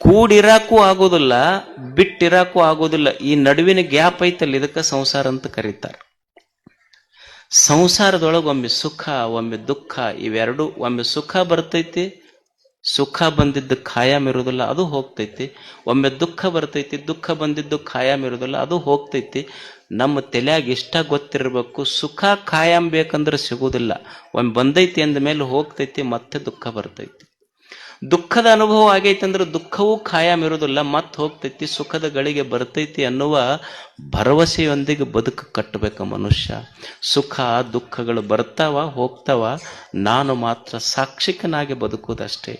ಕೂಡಿರಾಕು ಆಗೋದಿಲ್ಲ, ಬಿಟ್ಟಿರಾಕು ಆಗೋದಿಲ್ಲ. ಈ ನಡುವಿನ ಗ್ಯಾಪ್ ಐತಲ್ಲ, ಇದಕ್ಕೆ ಸಂಸಾರ ಅಂತ ಕರೀತಾರೆ. ಸಂಸಾರದೊಳಗೆ ಒಮ್ಮೆ ಸುಖ, ಒಮ್ಮೆ ದುಃಖ, ಇವೆರಡು. ಒಮ್ಮೆ ಸುಖ ಬರ್ತೈತಿ, ಸುಖ ಬಂದಿದ್ದು ಖಾಯಂ ಇರೋದಿಲ್ಲ, ಅದು ಹೋಗ್ತೈತಿ. ಒಮ್ಮೆ ದುಃಖ ಬರ್ತೈತಿ, ದುಃಖ ಬಂದಿದ್ದು ಖಾಯಂ ಇರೋದಿಲ್ಲ, ಅದು ಹೋಗ್ತೈತಿ. ನಮ್ಮ ತಲೆಯಾಗ ಇಷ್ಟ ಗೊತ್ತಿರಬೇಕು, ಸುಖ ಖಾಯಂ ಬೇಕಂದ್ರೆ ಸಿಗುವುದಿಲ್ಲ. ಒಮ್ಮೆ ಬಂದೈತಿ ಅಂದ ಮೇಲೆ ಹೋಗ್ತೈತಿ, ಮತ್ತೆ ದುಃಖ ಬರ್ತೈತಿ. ದುಃಖದ ಅನುಭವ ಆಗೈತಿ ಅಂದ್ರೆ ದುಃಖವೂ ಖಾಯಂ ಇರೋದಿಲ್ಲ, ಮತ್ತೆ ಹೋಗ್ತೈತಿ. ಸುಖದ ಗಳಿಗೆ ಬರ್ತೈತಿ ಅನ್ನುವ ಭರವಸೆಯೊಂದಿಗೆ ಬದುಕು ಕಟ್ಟಬೇಕ ಮನುಷ್ಯ. ಸುಖ ದುಃಖಗಳು ಬರ್ತಾವ, ಹೋಗ್ತಾವ. ನಾನು ಮಾತ್ರ ಸಾಕ್ಷಿಕನಾಗಿ ಬದುಕುವುದಷ್ಟೇ.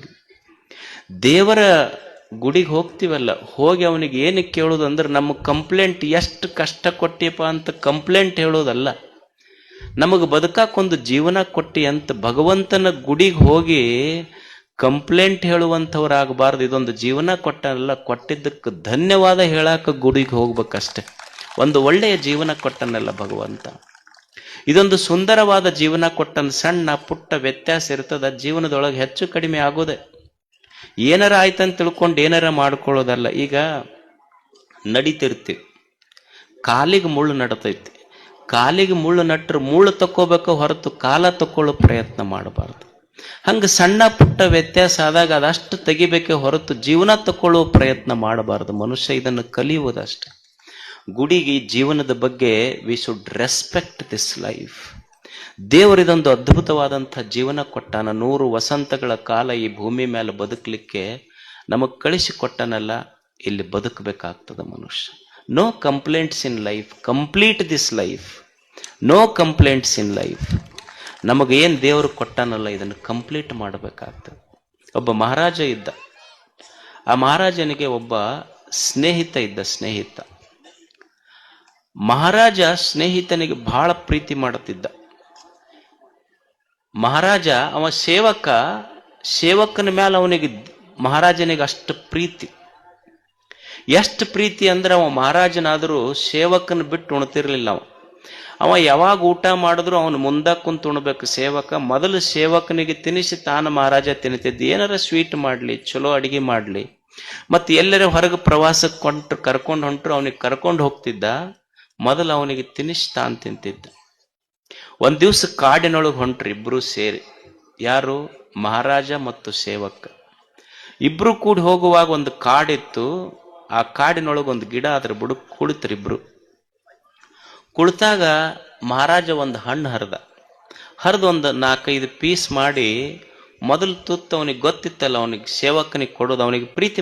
ದೇವರ ಗುಡಿಗೆ ಹೋಗ್ತೀವಲ್ಲ, ಹೋಗಿ ಅವನಿಗೆ ಏನು ಕೇಳೋದು ಅಂದ್ರೆ ನಮ್ಮ ಕಂಪ್ಲೇಂಟ್ ಎಷ್ಟು ಕಷ್ಟ ಕೊಟ್ಟಿಪ್ಪ ಅಂತ ಕಂಪ್ಲೇಂಟ್ ಹೇಳೋದಲ್ಲ. ನಮಗೆ ಬದುಕಾಕೊಂದು ಜೀವನ ಕೊಟ್ಟಿ ಅಂತ ಭಗವಂತನ ಗುಡಿಗೆ ಹೋಗಿ ಕಂಪ್ಲೇಂಟ್ ಹೇಳುವಂಥವ್ರಾಗಬಾರ್ದು. ಇದೊಂದು ಜೀವನ ಕೊಟ್ಟನಲ್ಲ, ಕೊಟ್ಟಿದ್ದಕ್ಕೆ ಧನ್ಯವಾದ ಹೇಳಾಕ ಗುಡಿಗೆ ಹೋಗ್ಬೇಕಷ್ಟೆ. ಒಂದು ಒಳ್ಳೆಯ ಜೀವನ ಕೊಟ್ಟನಲ್ಲ ಭಗವಂತ, ಇದೊಂದು ಸುಂದರವಾದ ಜೀವನ ಕೊಟ್ಟನ. ಸಣ್ಣ ಪುಟ್ಟ ವ್ಯತ್ಯಾಸ ಇರ್ತದ ಜೀವನದೊಳಗೆ, ಹೆಚ್ಚು ಕಡಿಮೆ ಆಗೋದೆ. ಏನಾರ ಆಯ್ತಂತ ತಿಳ್ಕೊಂಡು ಏನಾರ ಮಾಡ್ಕೊಳ್ಳೋದಲ್ಲ. ಈಗ ನಡಿತಿರ್ತೀವಿ, ಕಾಲಿಗೆ ಮುಳ್ಳು ನಡತೈತಿ. ಕಾಲಿಗೆ ಮುಳ್ಳು ನಟ್ರೆ ಮುಳ್ಳು ತಕ್ಕೋಬೇಕು ಹೊರತು ಕಾಲ ತಕ್ಕೊಳ್ಳೋ ಪ್ರಯತ್ನ ಮಾಡಬಾರ್ದು. ಹಂಗೆ ಸಣ್ಣ ಪುಟ್ಟ ವ್ಯತ್ಯಾಸ ಆದಾಗ ಅದಷ್ಟು ತೆಗಿಬೇಕೆ ಹೊರತು ಜೀವನ ತಕ್ಕೊಳ್ಳೋ ಪ್ರಯತ್ನ ಮಾಡಬಾರ್ದು. ಮನುಷ್ಯ ಇದನ್ನು ಕಲಿಯುವುದಷ್ಟೆ. ಗುಡಿಗೆ ಜೀವನದ ಬಗ್ಗೆ we should respect this life. ದೇವರಿದೊಂದು ಅದ್ಭುತವಾದಂಥ ಜೀವನ ಕೊಟ್ಟಾನ. 100 ವಸಂತಗಳ ಕಾಲ ಈ ಭೂಮಿ ಮೇಲೆ ಬದುಕಲಿಕ್ಕೆ ನಮಗೆ ಕಳಿಸಿಕೊಟ್ಟನಲ್ಲ, ಇಲ್ಲಿ ಬದುಕಬೇಕಾಗ್ತದೆ ಮನುಷ್ಯ. No complaints in life, complete this life. No complaints in life. ನಮಗೇನು ದೇವರು ಕೊಟ್ಟಾನಲ್ಲ, ಇದನ್ನು ಕಂಪ್ಲೀಟ್ ಮಾಡಬೇಕಾಗ್ತದೆ. ಒಬ್ಬ ಮಹಾರಾಜ ಇದ್ದ. ಆ ಮಹಾರಾಜನಿಗೆ ಒಬ್ಬ ಸ್ನೇಹಿತ ಇದ್ದ. ಮಹಾರಾಜ ಸ್ನೇಹಿತನಿಗೆ ಬಹಳ ಪ್ರೀತಿ ಮಾಡುತ್ತಿದ್ದ. ಮಹಾರಾಜ ಅವ ಸೇವಕನ ಮೇಲೆ ಅವನಿಗೆ, ಮಹಾರಾಜನಿಗೆ ಅಷ್ಟು ಪ್ರೀತಿ. ಎಷ್ಟು ಪ್ರೀತಿ ಅಂದ್ರೆ ಅವ ಮಹಾರಾಜನಾದರೂ ಸೇವಕನ ಬಿಟ್ಟು ಉಣ್ತಿರ್ಲಿಲ್ಲ. ಅವ ಯಾವಾಗ ಊಟ ಮಾಡಿದ್ರು ಅವನು ಮುಂದೆ ಕುಂತು ಉಣ್ಬೇಕು. ಸೇವಕ ಮೊದಲು ಸೇವಕನಿಗೆ ತಿನ್ನಿಸಿ ತಾನು ಮಹಾರಾಜ ತಿನ್ನಿತಿದ್ದ. ಏನಾರ ಸ್ವೀಟ್ ಮಾಡಲಿ, ಚಲೋ ಅಡಿಗೆ ಮಾಡಲಿ, ಮತ್ತೆ ಎಲ್ಲರ ಹೊರಗೆ ಪ್ರವಾಸಕ್ಕೆ ಕರ್ಕೊಂಡು ಹೊಂಟ್ರು ಅವನಿಗೆ ಕರ್ಕೊಂಡು ಹೋಗ್ತಿದ್ದ. ಮೊದಲು ಅವನಿಗೆ ತಿನ್ನಿಸಿ ತಾನು ತಿಂತಿದ್ದ. ಒಂದ್ ದಿವ್ಸ ಕಾಡಿನೊಳಗೆ ಹೊಂಟ್ರು ಇಬ್ರು ಸೇರಿ. ಯಾರು? ಮಹಾರಾಜ ಮತ್ತು ಸೇವಕ. ಇಬ್ರು ಕೂಡಿ ಹೋಗುವಾಗ ಒಂದು ಕಾಡಿತ್ತು. ಆ ಕಾಡಿನೊಳಗೆ ಒಂದು ಗಿಡ, ಅದ್ರ ಬುಡಕ್ ಕುಳಿತರಿಬ್ರು. ಕುಳಿತಾಗ ಮಹಾರಾಜ ಒಂದು ಹಣ್ಣು ಹರಿದು ಒಂದು 4-5 ಪೀಸ್ ಮಾಡಿ, ಮೊದಲು ತುತ್ತು ಅವನಿಗೆ ಗೊತ್ತಿತ್ತಲ್ಲ, ಅವನಿಗೆ ಸೇವಕನಿಗೆ ಕೊಡೋದು, ಅವನಿಗೆ ಪ್ರೀತಿ